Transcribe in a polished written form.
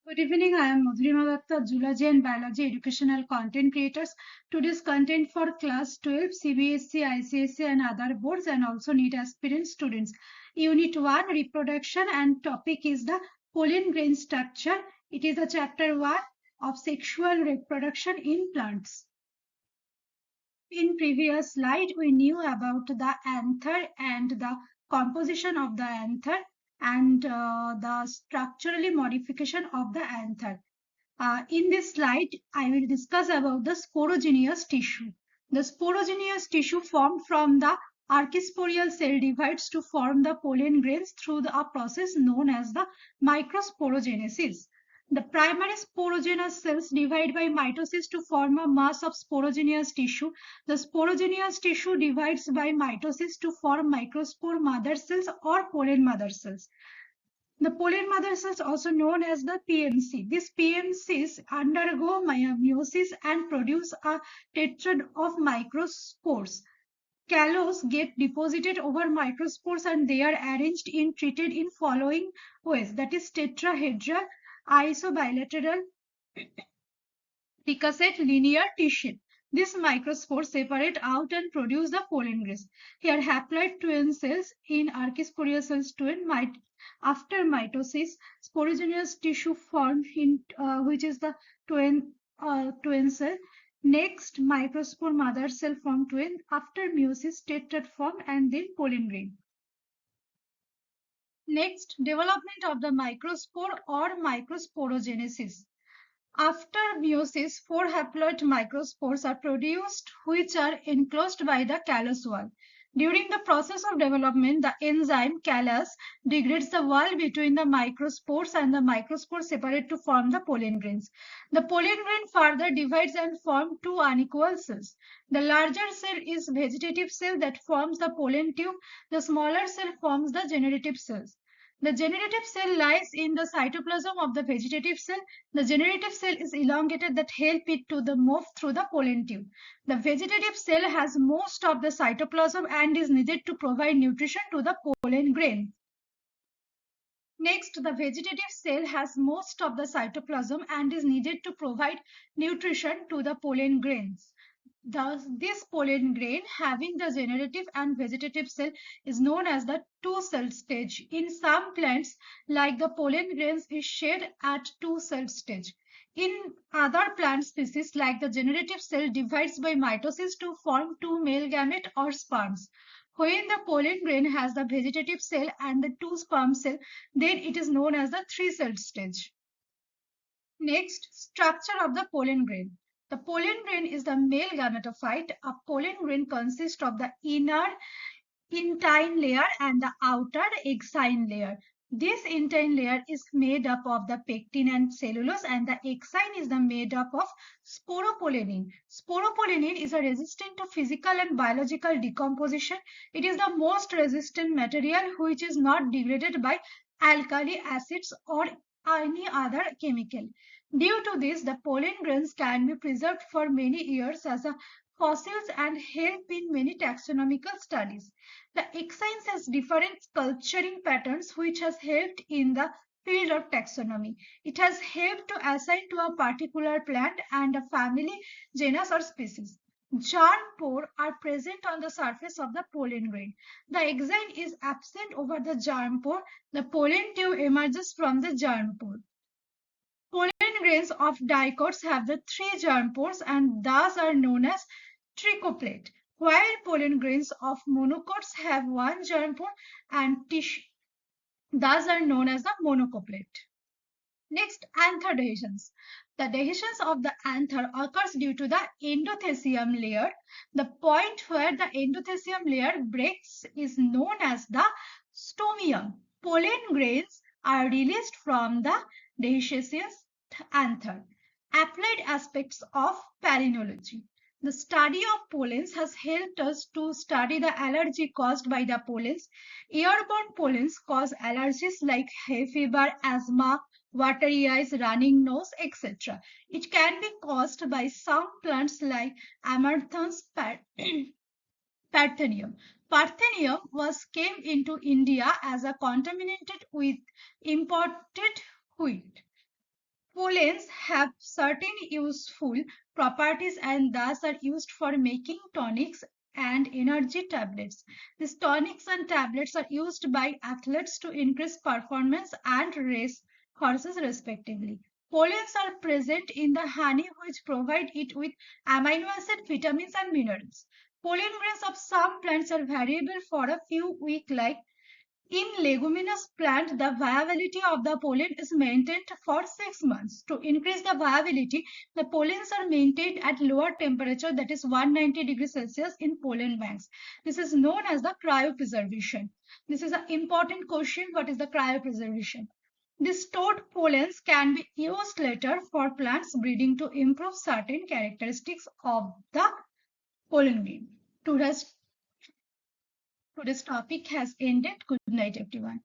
Good evening. I am Madhurima Datta, Zoology and Biology Educational Content Creators. Today's content for Class 12, CBSE, ICSE and other boards and also NEET aspirant students. Unit 1, Reproduction, and topic is the pollen grain structure. It is the chapter 1 of Sexual Reproduction in Plants. In previous slide, we knew about the anther and the composition of the anther and the structurally modification of the anther. In this slide, I will discuss about the sporogenous tissue. The sporogenous tissue formed from the archisporial cell divides to form the pollen grains through a process known as the microsporogenesis. The primary sporogenous cells divide by mitosis to form a mass of sporogenous tissue. The sporogenous tissue divides by mitosis to form microspore mother cells or pollen mother cells. The pollen mother cells, also known as the PMC. These PMCs undergo meiosis and produce a tetrad of microspores. Callus get deposited over microspores and they are arranged in treated in following ways, that is tetrahedral, isobilateral, decussate, linear tissue. These microspores separate out and produce the pollen grains. Here haploid twin cells in archisporial cells twin after mitosis, sporogenous tissue formed in which is the twin cell. Next, microspore mother cell form twin. After meiosis, tetrad form and then pollen grain. Next, development of the microspore or microsporogenesis. After meiosis, 4 haploid microspores are produced which are enclosed by the callus wall. During the process of development, the enzyme callus degrades the wall between the microspores and the microspores separate to form the pollen grains. The pollen grain further divides and forms 2 unequal cells. The larger cell is vegetative cell that forms the pollen tube. The smaller cell forms the generative cells. The generative cell lies in the cytoplasm of the vegetative cell. The generative cell is elongated that help it to move through the pollen tube. The vegetative cell has most of the cytoplasm and is needed to provide nutrition to the pollen grain. Next, the vegetative cell has most of the cytoplasm and is needed to provide nutrition to the pollen grains. Thus, this pollen grain having the generative and vegetative cell is known as the two-cell stage. In some plants, like the pollen grains is shed at two-cell stage. In other plant species, like the generative cell divides by mitosis to form 2 male gamete or sperms. When the pollen grain has the vegetative cell and the 2 sperm cell, then it is known as the 3-cell stage. Next, structure of the pollen grain. The pollen grain is the male gametophyte. A pollen grain consists of the inner intine layer and the outer exine layer. This intine layer is made up of the pectin and cellulose, and the exine is made up of sporopollenin. Sporopollenin is resistant to physical and biological decomposition. It is the most resistant material which is not degraded by alkali acids or any other chemical. Due to this, the pollen grains can be preserved for many years as fossils and help in many taxonomical studies. The exines has different culturing patterns which has helped in the field of taxonomy. It has helped to assign to a particular plant and a family, genus or species. Germ pore are present on the surface of the pollen grain. The exine is absent over the germ pore. The pollen tube emerges from the germ pore. Pollen grains of dicots have the 3 germ pores and thus are known as trichoplate, while pollen grains of monocots have 1 germ pore and tissue, thus are known as the monocoplate. Next, anther dehiscence. The dehiscence of the anther occurs due to the endothecium layer. The point where the endothecium layer breaks is known as the stomium. Pollen grains are released from the dehiscence anther. Applied aspects of palynology. The study of pollens has helped us to study the allergy caused by the pollens. Airborne pollens cause allergies like hay fever, asthma, watery eyes, running nose, etc. It can be caused by some plants like Amarantha's Parthenium. Parthenium came into India as a contaminated with imported wheat. Pollens have certain useful properties and thus are used for making tonics and energy tablets. These tonics and tablets are used by athletes to increase performance and race horses respectively. Pollens are present in the honey which provide it with amino acid, vitamins and minerals. Pollen grains of some plants are variable for a few weeks like in leguminous plant, the viability of the pollen is maintained for 6 months. To increase the viability, the pollens are maintained at lower temperature, that is 190 degrees Celsius in pollen banks. This is known as the cryopreservation. This is an important question. What is the cryopreservation? These stored pollens can be used later for plants breeding to improve certain characteristics of the pollen grain. Today's topic has ended. Good night, everyone.